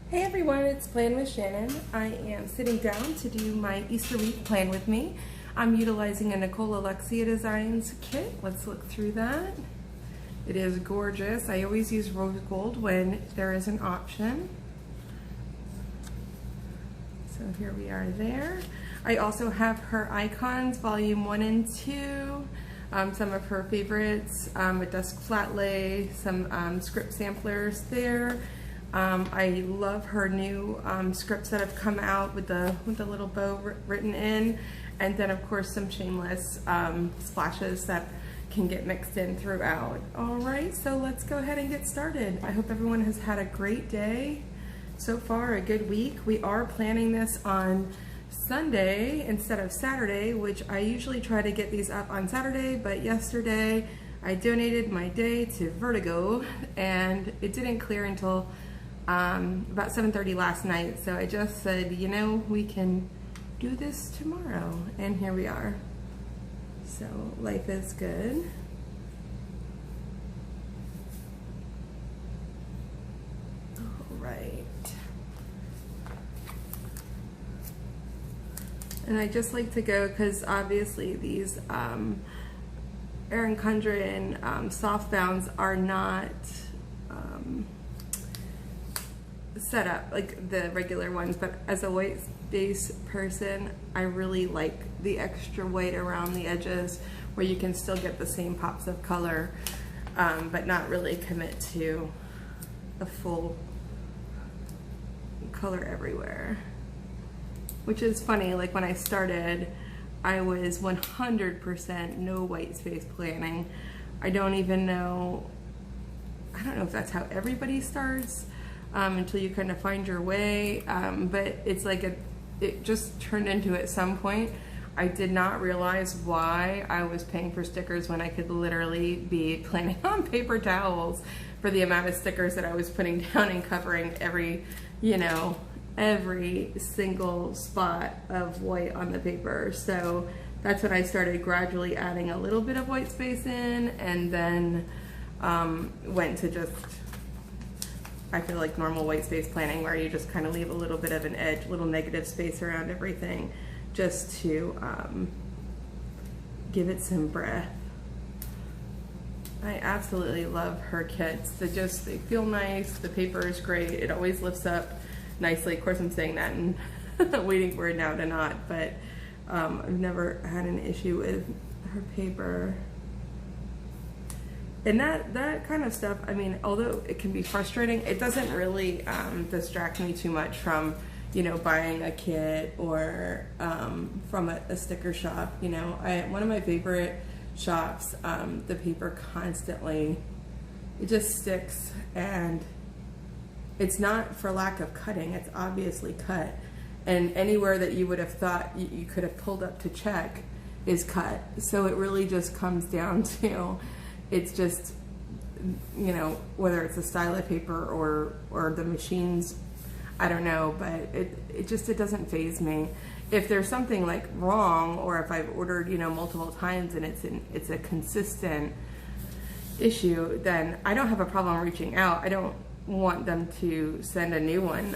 Hey everyone, it's Plan with Shannon. I am sitting down to do my Easter week plan with me. I'm utilizing a Nicole Alexia Designs kit. Let's look through that. It is gorgeous. I always use rose gold when there is an option. So here we are there. I also have her icons, volume 1 and 2. Some of her favorites, a dusk flat lay, some script samplers there. I love her new scripts that have come out with the little bow written in, and then of course some shameless splashes that can get mixed in throughout. All right, so let's go ahead and get started. I hope everyone has had a great day so far, a good week. We are planning this on Sunday instead of Saturday, which I usually try to get these up on Saturday, but yesterday I donated my day to Vertigo and it didn't clear until about 7:30 last night, so I just said, you know, we can do this tomorrow, and here we are. So life is good. All right. And I just like to go, because obviously these Erin Condren Softbounds are not set up like the regular ones, but as a white space person, I really like the extra white around the edges where you can still get the same pops of color, but not really commit to a full color everywhere. Which is funny, like when I started, I was 100% no white space planning. I don't know if that's how everybody starts, until you kind of find your way, but it's like it just turned into, at some point, I did not realize why I was paying for stickers when I could literally be planning on paper towels for the amount of stickers that I was putting down and covering every single spot of white on the paper. So that's when I started gradually adding a little bit of white space in, and then went to just, I feel like, normal white space planning, where you just kind of leave a little bit of an edge, little negative space around everything, just to give it some breath. I absolutely love her kits. They feel nice. The paper is great. It always lifts up nicely. Of course, I'm saying that and waiting for it now to not, but I've never had an issue with her paper. And that kind of stuff, I mean, although it can be frustrating, it doesn't really distract me too much from, buying a kit or from a sticker shop. One of my favorite shops, the paper constantly, it just sticks, and it's not for lack of cutting, it's obviously cut. And anywhere that you would have thought you could have pulled up to check is cut. So it really just comes down to, it's just, whether it's a style of paper or the machines, I don't know, but it doesn't faze me. If there's something like wrong, or if I've ordered, multiple times and it's a consistent issue, then I don't have a problem reaching out. I don't want them to send a new one,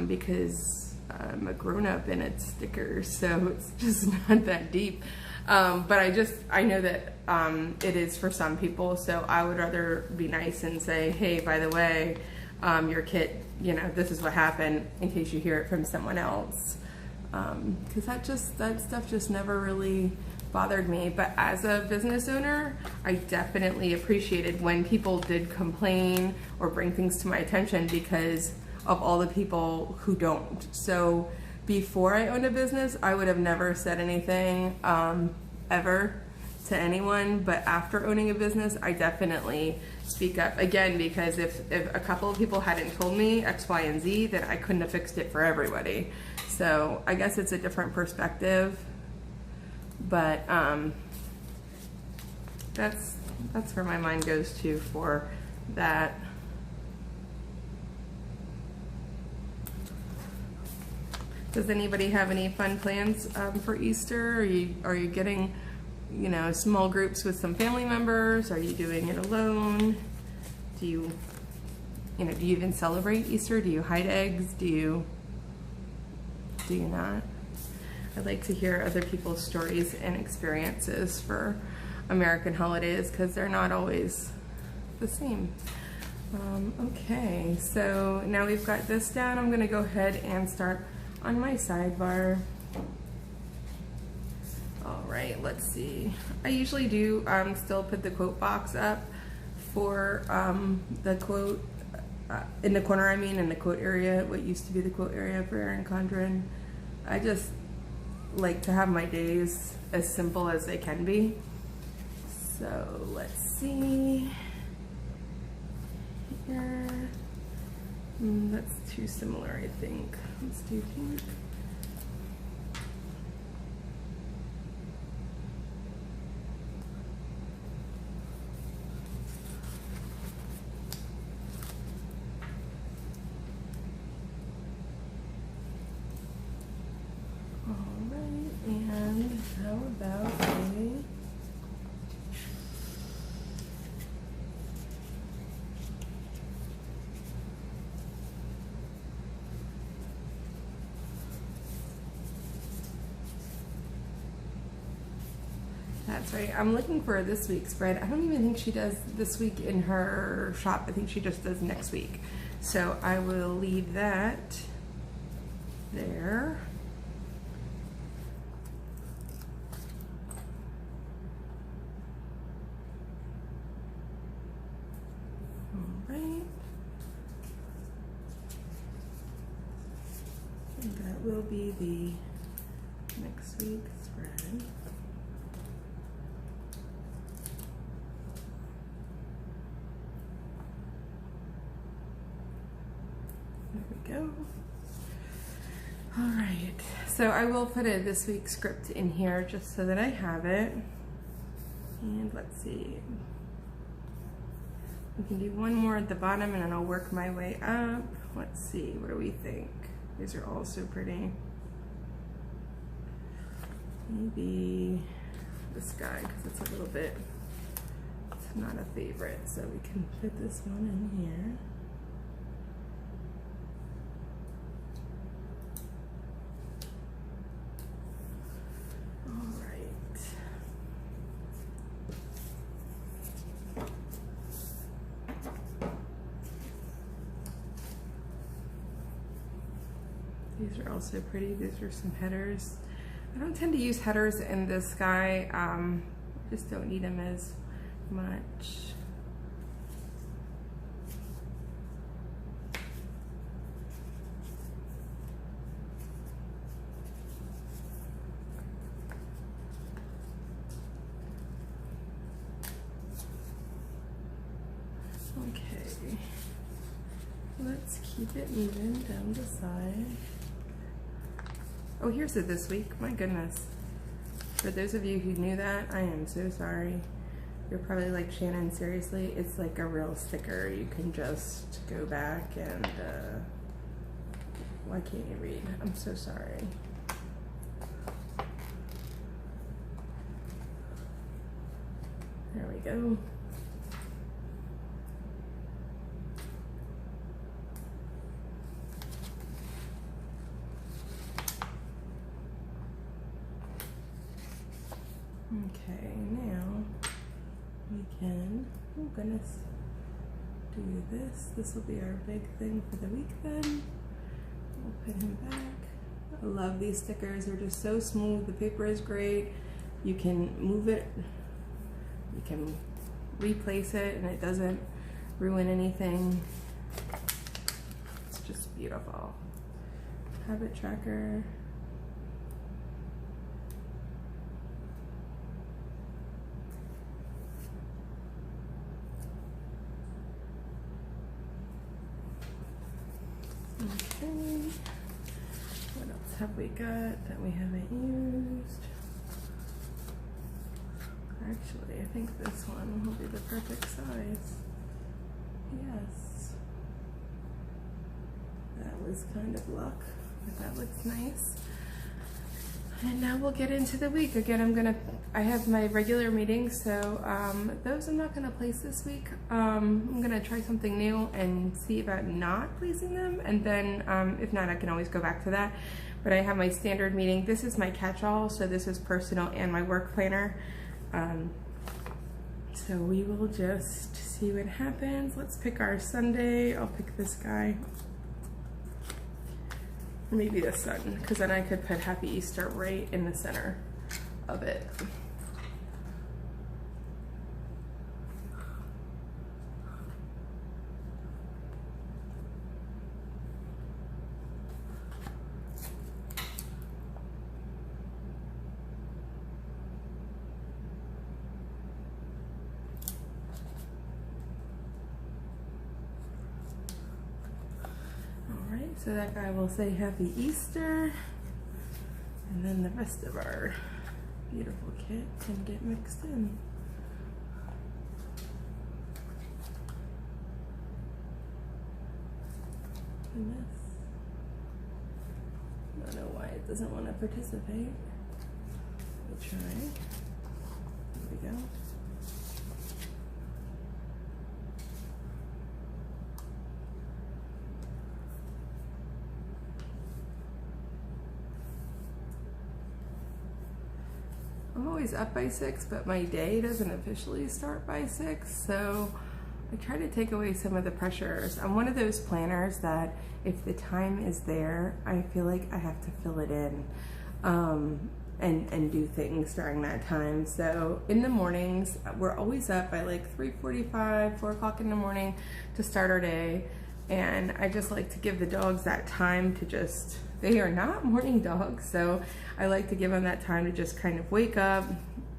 because I'm a grown-up and it's stickers, so it's just not that deep. But I know that it is for some people, so I would rather be nice and say, hey, by the way, your kit, this is what happened, in case you hear it from someone else. Because that stuff just never really bothered me. But as a business owner, I definitely appreciated when people did complain or bring things to my attention, because of all the people who don't. So before I owned a business, I would have never said anything ever to anyone, but after owning a business, I definitely speak up, again, because if a couple of people hadn't told me X, Y, and Z, then I couldn't have fixed it for everybody. So I guess it's a different perspective, but that's where my mind goes to for that. Does anybody have any fun plans for Easter? Are you getting, small groups with some family members? Are you doing it alone? Do you you know, do you even celebrate Easter? Do you hide eggs? Do you not? I'd like to hear other people's stories and experiences for American holidays because they're not always the same. Okay, so now we've got this down. I'm gonna go ahead and start on my sidebar. All right, let's see. I usually do still put the quote box up for the quote in the corner, I mean, in the quote area, what used to be the quote area for Erin Condren. I just like to have my days as simple as they can be. So let's see here. That's too similar, I think. Let's do pink. And how about a that's right. I'm looking for this week's spread. I don't even think she does this week in her shop. I think she just does next week. So I will leave that there. That will be the next week's spread. There we go. All right, so I will put a this week's script in here just so that I have it. And let's see. We can do one more at the bottom and then I'll work my way up. Let's see, what do we think? These are all so pretty. Maybe this guy, because it's a little bit, it's not a favorite. So we can put this one in here. All right. These are also pretty. These are some headers. I don't tend to use headers in this guy. Just don't need them as much. Okay. Let's keep it moving down the side. Oh, here's it this week. My goodness. For those of you who knew that, I am so sorry. You're probably like, Shannon, seriously? It's like a real sticker. You can just go back and, why can't you read? I'm so sorry. There we go. Okay, now we can, oh goodness, do this. This will be our big thing for the week then. We'll put him back. I love these stickers. They're just so smooth. The paper is great. You can move it. You can replace it and it doesn't ruin anything. It's just beautiful. Habit tracker. Okay, what else have we got that we haven't used? Actually, I think this one will be the perfect size. Yes. That was kind of luck, but that looks nice. And now we'll get into the week. Again, I have my regular meetings, so those I'm not gonna place this week. I'm gonna try something new and see about not placing them, and then if not, I can always go back to that. But I have my standard meeting. This is my catch-all, so this is personal and my work planner. So we will just see what happens. Let's pick our Sunday. I'll pick this guy. Maybe the sun, because then I could put Happy Easter right in the center of it. So that guy will say Happy Easter, and then the rest of our beautiful kit can get mixed in. And this, I don't know why it doesn't want to participate. We'll try. There we go. I'm always up by 6, but my day doesn't officially start by 6, so I try to take away some of the pressures. I'm one of those planners that if the time is there, I feel like I have to fill it in and do things during that time. So in the mornings, we're always up by like 3:45, 4 o'clock in the morning to start our day, and I just like to give the dogs that time to just, they are not morning dogs, so I like to give them that time to just kind of wake up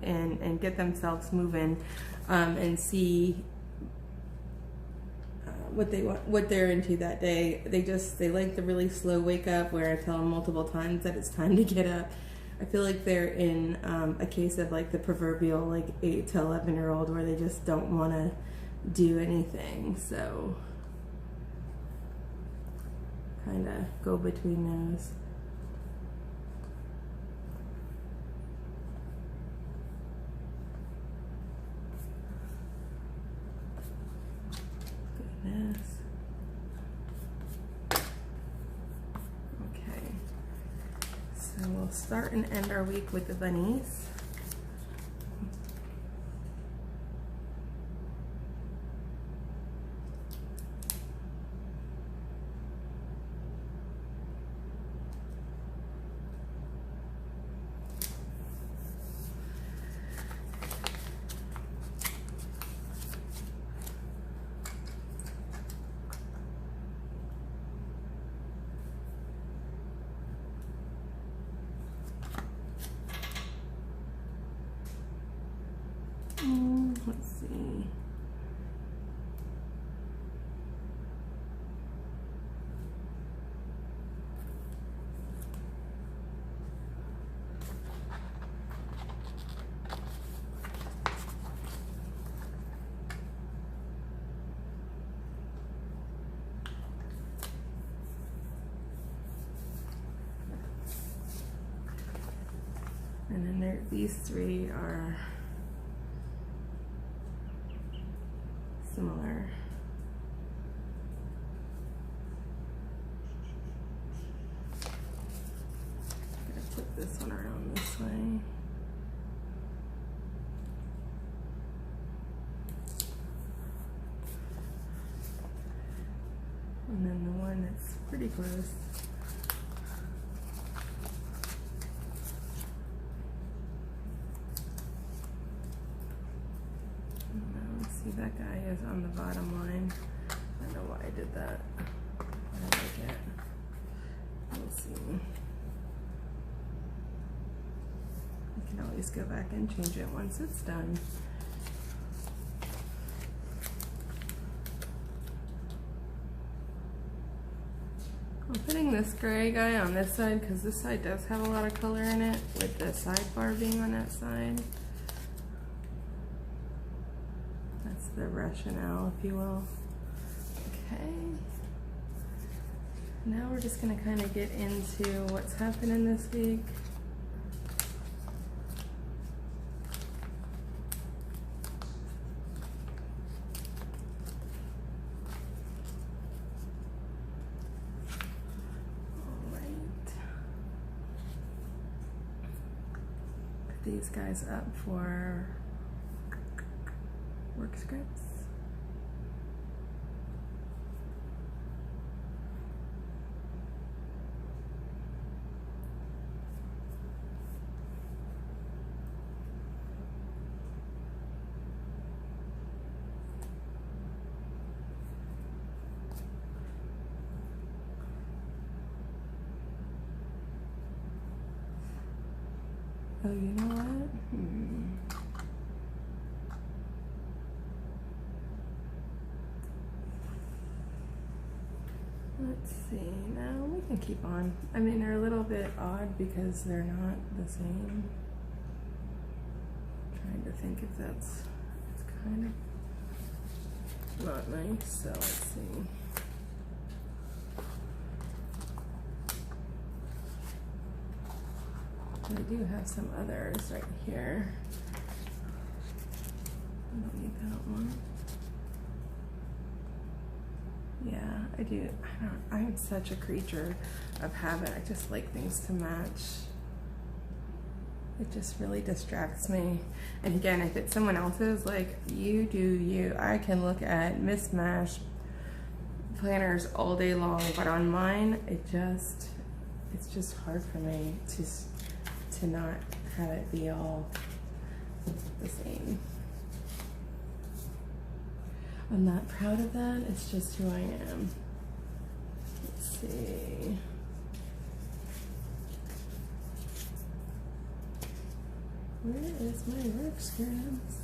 and get themselves moving and see what they want, what they're into that day. They like the really slow wake up where I tell them multiple times that it's time to get up. I feel like they're in a case of like the proverbial like 8 to 11-year-old where they just don't want to do anything. So kind of go between those. Goodness. Okay. So we'll start and end our week with the bunnies. Let's see. And then these three are similar. I'm gonna flip this one around this way. And then the one that's pretty close. See, that guy is on the bottom line. I don't know why I did that. I don't like it. We'll see. I can always go back and change it once it's done. I'm putting this gray guy on this side because this side does have a lot of color in it, with the sidebar being on that side. That's the rationale, if you will. Okay. Now we're just gonna kind of get into what's happening this week. these guys up for work scripts. Oh, you know what? Let's see. No, we can keep on. I mean, they're a little bit odd because they're not the same. I'm trying to think if it's kind of not nice. So let's see. I do have some others right here. I don't need that one. Yeah, I do. I'm such a creature of habit. I just like things to match. It just really distracts me. And again, if it's someone else's, like, you do you. I can look at mismatched planners all day long, but on mine, it's just hard for me to not have it be all the same. I'm not proud of that, it's just who I am. Let's see. Where is my work scripts?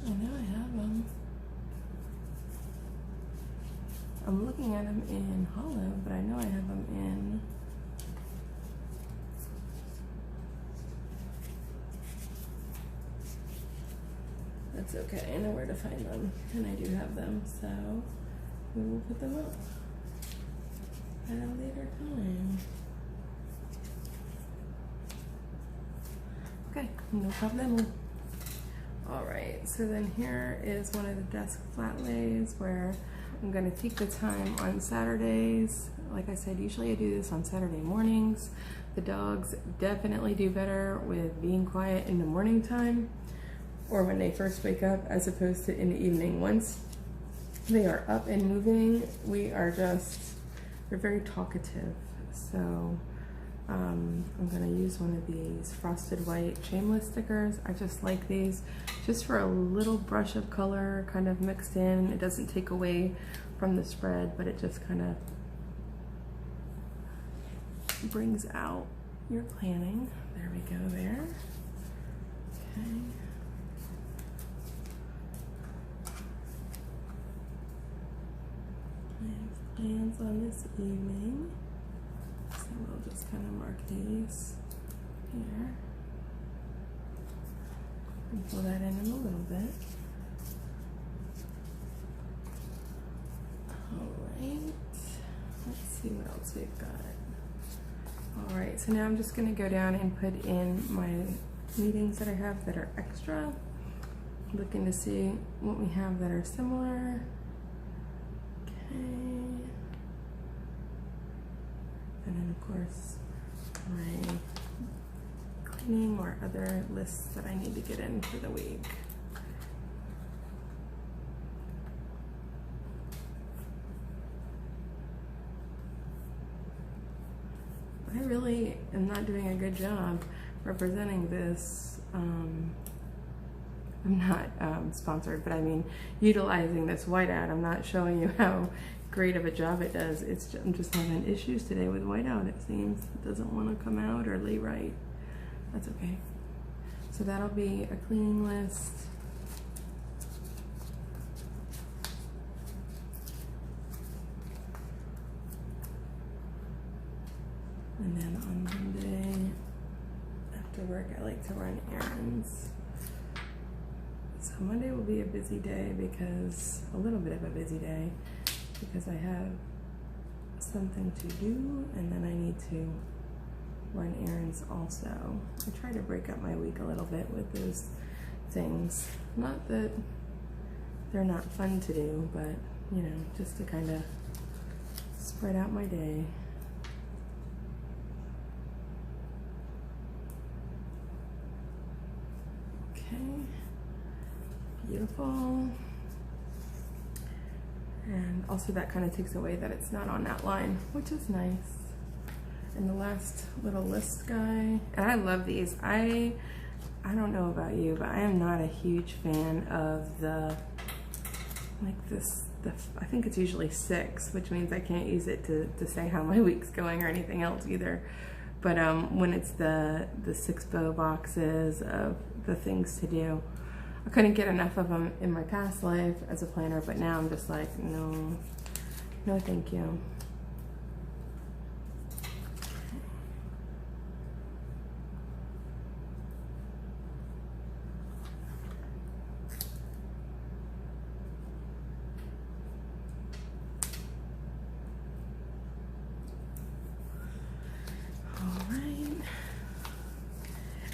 I know I have them. I'm looking at them in hollow, but I know I have them in that's okay, I know where to find them, and I do have them, so we will put them up at a later time. Okay, no problem. All right, so then here is one of the desk flat lays where I'm gonna take the time on Saturdays. Like I said, usually I do this on Saturday mornings. The dogs definitely do better with being quiet in the morning time or when they first wake up as opposed to in the evening. Once they are up and moving, they're very talkative. So I'm gonna use one of these frosted white shameless stickers. I just like these just for a little brush of color kind of mixed in. It doesn't take away from the spread, but it just kind of brings out your planning. There we go there. Okay. I have plans on this evening. So we'll just kind of mark these here and pull that in a little bit. Alright, let's see what else we've got. Alright, so now I'm just going to go down and put in my meetings that I have that are extra. Looking to see what we have that are similar. Okay. And then of course my cleaning or other lists that I need to get in for the week. I really am not doing a good job representing this. I'm not sponsored, but I mean utilizing this whiteout. I'm not showing you how great of a job it does. I'm just having issues today with whiteout, it seems. It doesn't want to come out or lay right. That's okay. So that'll be a cleaning list. And then on Monday, after work, I like to run errands. So Monday will be a busy day a little bit of a busy day, because I have something to do and then I need to run errands also. I try to break up my week a little bit with those things. Not that they're not fun to do, but you know, just to kind of spread out my day. Okay, beautiful. And also that kind of takes away that it's not on that line, which is nice. And the last little list guy, and I love these. I don't know about you, but I am not a huge fan of the, like this, I think it's usually 6, which means I can't use it to say how my week's going or anything else either. But when it's the 6 bow boxes of the things to do, I couldn't get enough of them in my past life as a planner, but now I'm just like, no, no thank you.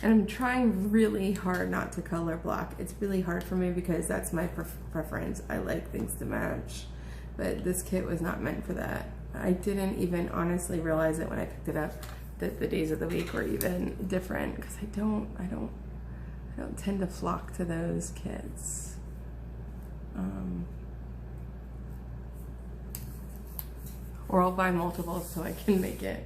And I'm trying really hard not to color block. It's really hard for me because that's my preference. I like things to match, but this kit was not meant for that. I didn't even honestly realize it when I picked it up that the days of the week were even different, because I don't tend to flock to those kits. Or I'll buy multiples so I can make it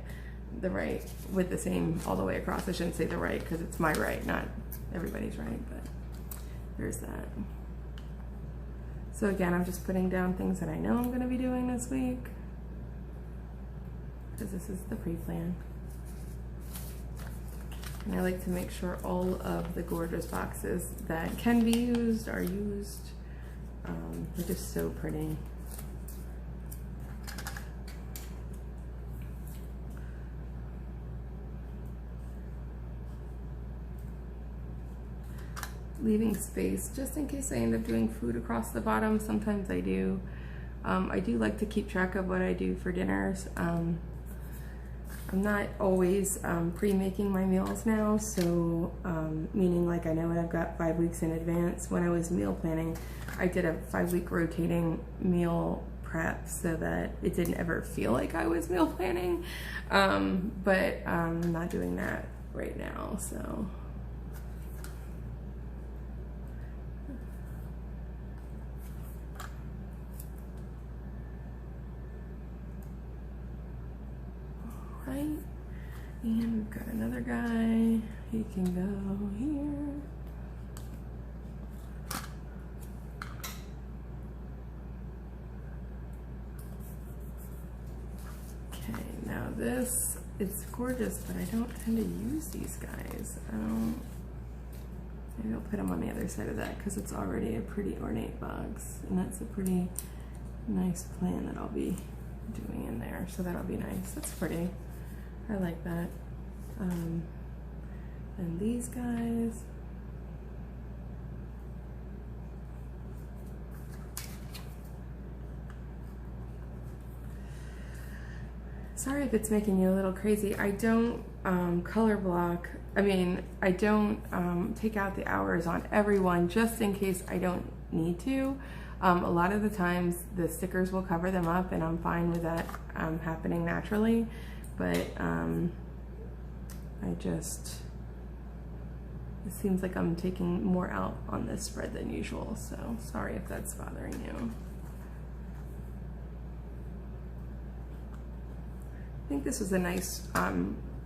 the right with the same all the way across. I shouldn't say the right because it's my right, not everybody's right, but there's that. So again, I'm just putting down things that I know I'm going to be doing this week, because this is the pre-plan. And I like to make sure all of the gorgeous boxes that can be used are used. They're just so pretty. Leaving space just in case I end up doing food across the bottom. Sometimes I do. I do like to keep track of what I do for dinners. I'm not always pre-making my meals now, so meaning like I know what I've got 5 weeks in advance. When I was meal planning, I did a 5-week rotating meal prep so that it didn't ever feel like I was meal planning, but I'm not doing that right now, so. Right, and we've got another guy. He can go here. Okay, now this, it's gorgeous, but I don't tend to use these guys. Maybe I'll put them on the other side of that because it's already a pretty ornate box, and that's a pretty nice plan that I'll be doing in there, so that'll be nice. That's pretty. I like that. And these guys. Sorry if it's making you a little crazy. I don't color block. I mean, I don't take out the hours on everyone just in case I don't need to. A lot of the times the stickers will cover them up, and I'm fine with that happening naturally. But it seems like I'm taking more out on this spread than usual, so sorry if that's bothering you. I think this was a nice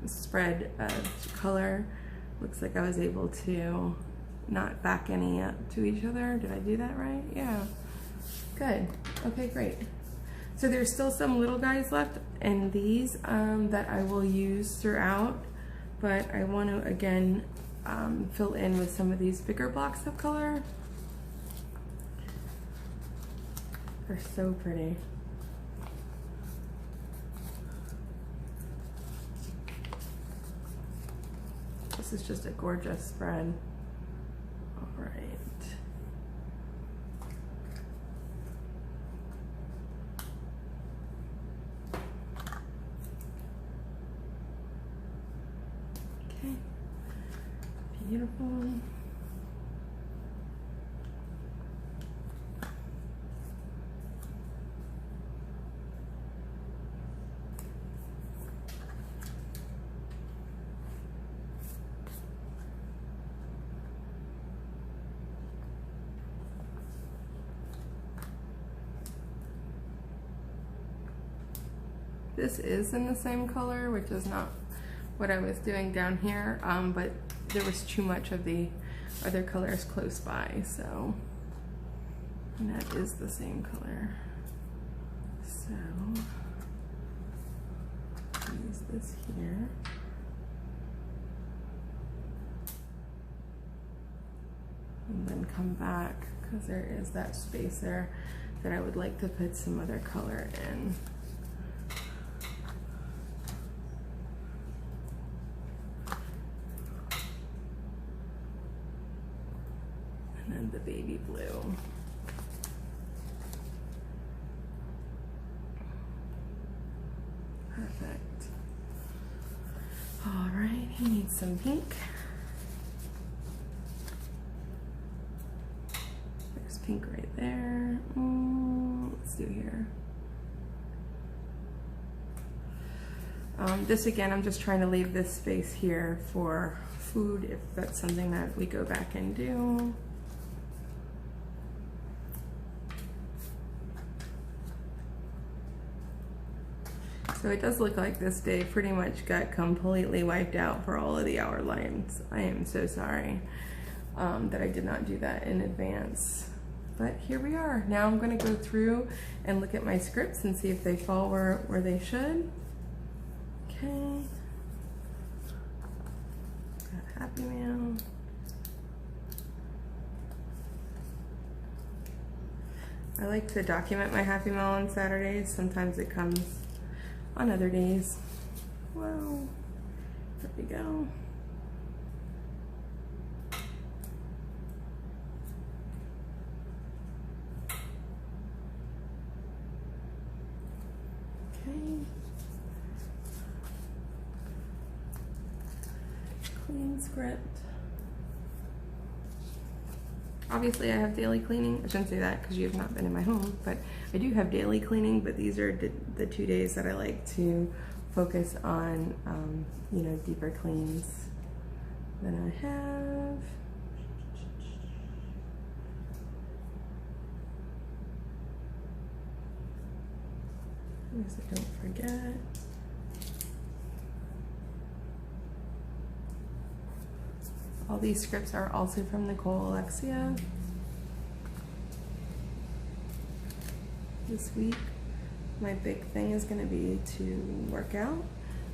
spread of color. Looks like I was able to not back any up to each other. Did I do that right? Yeah. Good. Okay, great. So there's still some little guys left in these that I will use throughout, but I want to again fill in with some of these bigger blocks of color. They're so pretty. This is just a gorgeous spread. All right. Okay. Beautiful. This is in the same color, which is not what I was doing down here, but there was too much of the other colors close by, so, and that is the same color. So, use this here. And then come back, because there is that space there that I would like to put some other color in. And then the baby blue. Perfect. All right, he needs some pink. There's pink right there. Let's do here. This again, I'm just trying to leave this space here for food if that's something that we go back and do. So it does look like this day pretty much got completely wiped out for all of the hour lines. I am so sorry that I did not do that in advance. But here we are. Now I'm going to go through and look at my scripts and see if they fall where they should. Okay. Got Happy Meal. I like to document my Happy Meal on Saturdays. Sometimes it comes on other days. Whoa, there we go. Okay. Clean script. Obviously I have daily cleaning. I shouldn't say that because you have not been in my home, but I do have daily cleaning, but these are the 2 days that I like to focus on, you know, deeper cleans. Then I have so don't forget. All these scripts are also from Nicole Alexia. This week, my big thing is going to be to work out.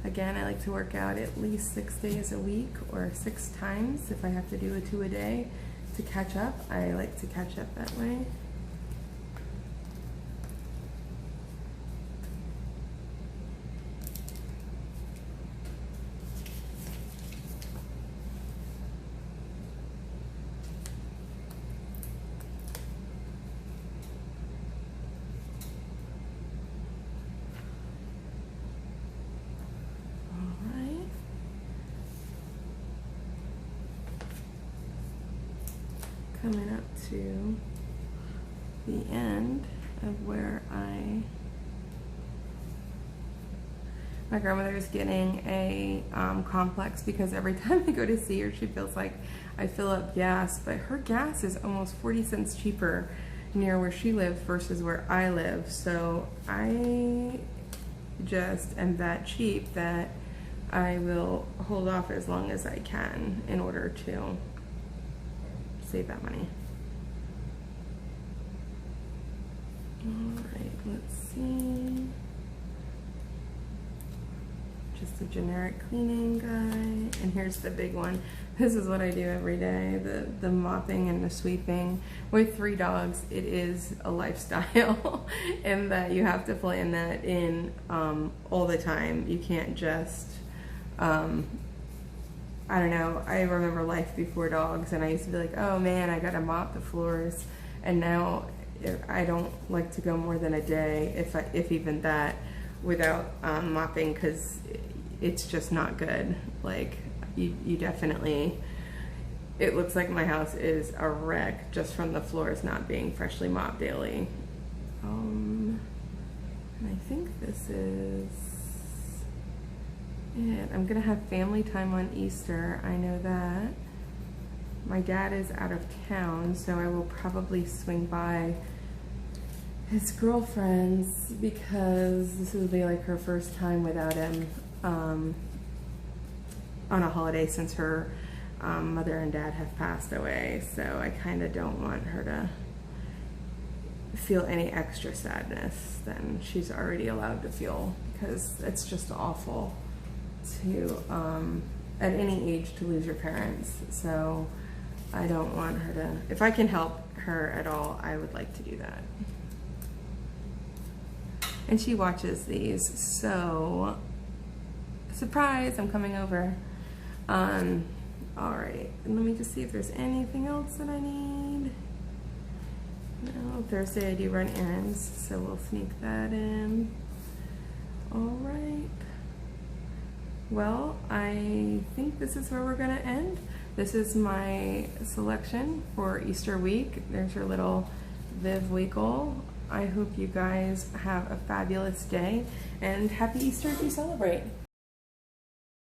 Again, I like to work out at least 6 days a week or 6 times if I have to do a 2 a day to catch up. I like to catch up that way. Coming up to the end of where my grandmother is getting a complex because every time I go to see her, she feels like I fill up gas, but her gas is almost 40 cents cheaper near where she lives versus where I live. So I just am that cheap that I will hold off as long as I can in order to save that money. All right, let's see. Just a generic cleaning guy. And here's the big one. This is what I do every day, the mopping and the sweeping. With 3 dogs, it is a lifestyle and that you have to plan that in all the time. You can't just, I don't know, I remember life before dogs and I used to be like, oh man, I gotta mop the floors. And now I don't like to go more than a day, if even that, without mopping, because it's just not good. Like, you definitely, it looks like my house is a wreck just from the floors not being freshly mopped daily. And I think this is it. I'm gonna have family time on Easter, I know that. My dad is out of town, so I will probably swing by his girlfriends, because this will be like her first time without him on a holiday since her mother and dad have passed away. So I kind of don't want her to feel any extra sadness than she's already allowed to feel, because it's just awful to at any age to lose your parents. So I don't want her to, if I can help her at all, I would like to do that. And she watches these, so surprise, I'm coming over. Alright, and let me just see if there's anything else that I need. No, Thursday I do run errands, so we'll sneak that in. Alright. Well, I think this is where we're gonna end. This is my selection for Easter week. There's your little Viv Weekle. I hope you guys have a fabulous day, and happy Easter if you celebrate.